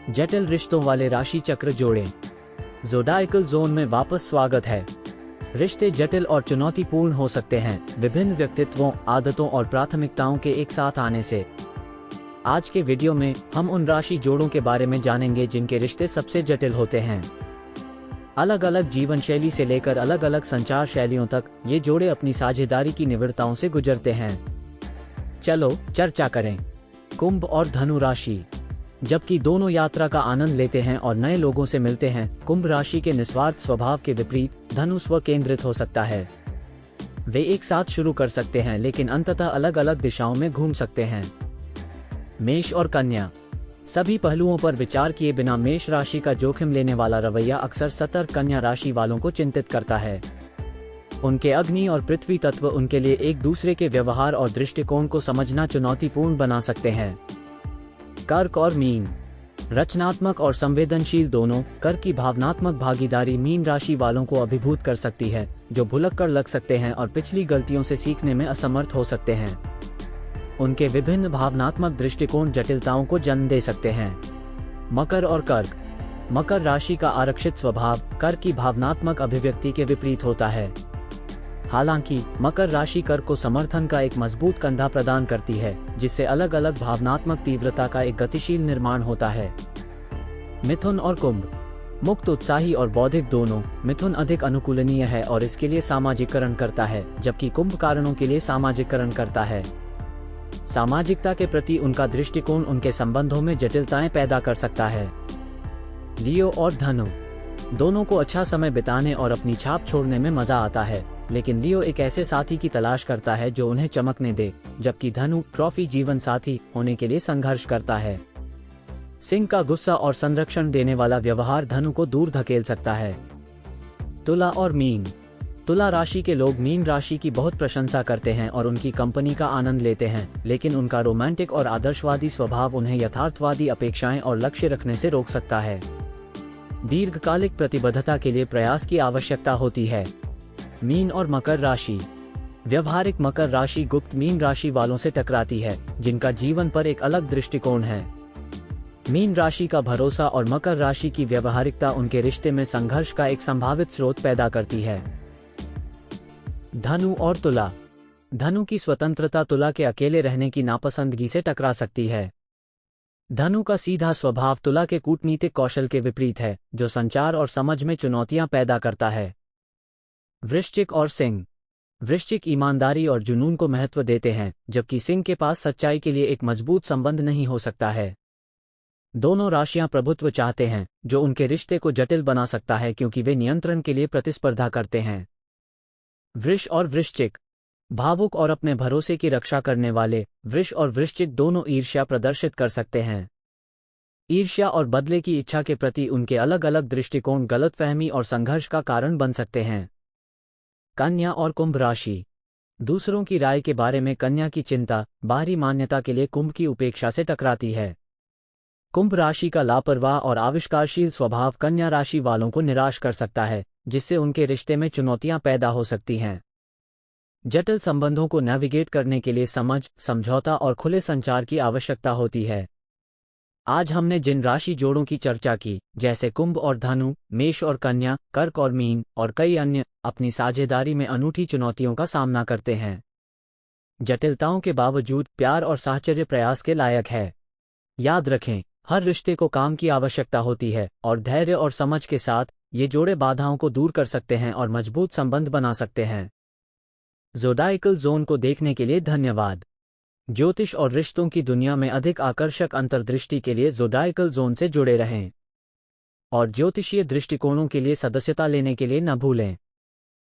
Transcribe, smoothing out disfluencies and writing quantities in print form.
जटिल रिश्तों वाले राशि चक्र जोड़े। ज़ोडाइकल जोन में वापस स्वागत है। रिश्ते जटिल और चुनौतीपूर्ण हो सकते हैं, विभिन्न व्यक्तित्वों, आदतों और प्राथमिकताओं के एक साथ आने से। आज के वीडियो में हम उन राशि जोड़ों के बारे में जानेंगे जिनके रिश्ते सबसे जटिल होते हैं। अलग अलग जीवन शैली से लेकर अलग अलग संचार शैलियों तक ये जोड़े अपनी साझेदारी की निविड़ताओं से गुजरते हैं। चलो चर्चा करें। कुंभ और धनु राशि। जबकि दोनों यात्रा का आनंद लेते हैं और नए लोगों से मिलते हैं, कुंभ राशि के निस्वार्थ स्वभाव के विपरीत धनु स्व केंद्रित हो सकता है। वे एक साथ शुरू कर सकते हैं लेकिन अंततः अलग अलग दिशाओं में घूम सकते हैं। मेष और कन्या। सभी पहलुओं पर विचार किए बिना मेष राशि का जोखिम लेने वाला रवैया अक्सर सतर्क कन्या राशि वालों को चिंतित करता है। उनके अग्नि और पृथ्वी तत्व उनके लिए एक दूसरे के व्यवहार और दृष्टिकोण को समझना चुनौतीपूर्ण बना सकते हैं। कर्क और मीन। रचनात्मक और संवेदनशील दोनों, कर्क की भावनात्मक भागीदारी मीन राशि वालों को अभिभूत कर सकती है, जो भुलक्कड़ लग सकते हैं और पिछली गलतियों से सीखने में असमर्थ हो सकते हैं। उनके विभिन्न भावनात्मक दृष्टिकोण जटिलताओं को जन्म दे सकते हैं। मकर और कर्क। मकर राशि का आरक्षित स्वभाव कर्क की भावनात्मक अभिव्यक्ति के विपरीत होता है। हालांकि मकर राशि कर्क को समर्थन का एक मजबूत कंधा प्रदान करती है, जिससे अलग अलग भावनात्मक तीव्रता का एक गतिशील निर्माण होता है। मिथुन और कुंभ। मुक्त, उत्साही और बौद्धिक दोनों, मिथुन अधिक अनुकूलनीय है और इसके लिए सामाजिकरण करता है, जबकि कुंभ कारणों के लिए सामाजिकरण करता है। सामाजिकता के प्रति उनका दृष्टिकोण उनके संबंधों में जटिलताएं पैदा कर सकता है। लियो और धनु। दोनों को अच्छा समय बिताने और अपनी छाप छोड़ने में मजा आता है, लेकिन लियो एक ऐसे साथी की तलाश करता है जो उन्हें चमकने दे, जबकि धनु ट्रॉफी जीवन साथी होने के लिए संघर्ष करता है। सिंह का गुस्सा और संरक्षण देने वाला व्यवहार धनु को दूर धकेल सकता है। तुला और मीन। तुला राशि के लोग मीन राशि की बहुत प्रशंसा करते हैं और उनकी कंपनी का आनंद लेते हैं, लेकिन उनका रोमांटिक और आदर्शवादी स्वभाव उन्हें यथार्थवादी अपेक्षाएं और लक्ष्य रखने से रोक सकता है। दीर्घकालिक प्रतिबद्धता के लिए प्रयास की आवश्यकता होती है। मीन और मकर राशि। व्यवहारिक मकर राशि गुप्त मीन राशि वालों से टकराती है, जिनका जीवन पर एक अलग दृष्टिकोण है। मीन राशि का भरोसा और मकर राशि की व्यवहारिकता उनके रिश्ते में संघर्ष का एक संभावित स्रोत पैदा करती है। धनु और तुला। धनु की स्वतंत्रता तुला के अकेले रहने की नापसंदगी से टकरा सकती है। धनु का सीधा स्वभाव तुला के कूटनीतिक कौशल के विपरीत है, जो संचार और समझ में चुनौतियां पैदा करता है। वृश्चिक और सिंह। वृश्चिक ईमानदारी और जुनून को महत्व देते हैं, जबकि सिंह के पास सच्चाई के लिए एक मजबूत संबंध नहीं हो सकता है। दोनों राशियां प्रभुत्व चाहते हैं, जो उनके रिश्ते को जटिल बना सकता है क्योंकि वे नियंत्रण के लिए प्रतिस्पर्धा करते हैं। वृष और वृश्चिक। भावुक और अपने भरोसे की रक्षा करने वाले, वृष और वृश्चिक दोनों ईर्ष्या प्रदर्शित कर सकते हैं। ईर्ष्या और बदले की इच्छा के प्रति उनके अलग अलग दृष्टिकोण गलतफहमी और संघर्ष का कारण बन सकते हैं। कन्या और कुंभ राशि। दूसरों की राय के बारे में कन्या की चिंता बाहरी मान्यता के लिए कुंभ की उपेक्षा से टकराती है। कुंभ राशि का लापरवाह और आविष्कारशील स्वभाव कन्या राशि वालों को निराश कर सकता है, जिससे उनके रिश्ते में चुनौतियां पैदा हो सकती हैं। जटिल संबंधों को नेविगेट करने के लिए समझ, समझौता और खुले संचार की आवश्यकता होती है। आज हमने जिन राशि जोड़ों की चर्चा की, जैसे कुंभ और धनु, मेष और कन्या, कर्क और मीन और कई अन्य, अपनी साझेदारी में अनूठी चुनौतियों का सामना करते हैं। जटिलताओं के बावजूद प्यार और साहचर्य प्रयास के लायक है। याद रखें, हर रिश्ते को काम की आवश्यकता होती है और धैर्य और समझ के साथ ये जोड़े बाधाओं को दूर कर सकते हैं और मजबूत संबंध बना सकते हैं। ज़ोडाइकल जोन को देखने के लिए धन्यवाद। ज्योतिष और रिश्तों की दुनिया में अधिक आकर्षक अंतर्दृष्टि के लिए ज़ोडाइकल जोन से जुड़े रहें और ज्योतिषीय दृष्टिकोणों के लिए सदस्यता लेने के लिए न भूलें।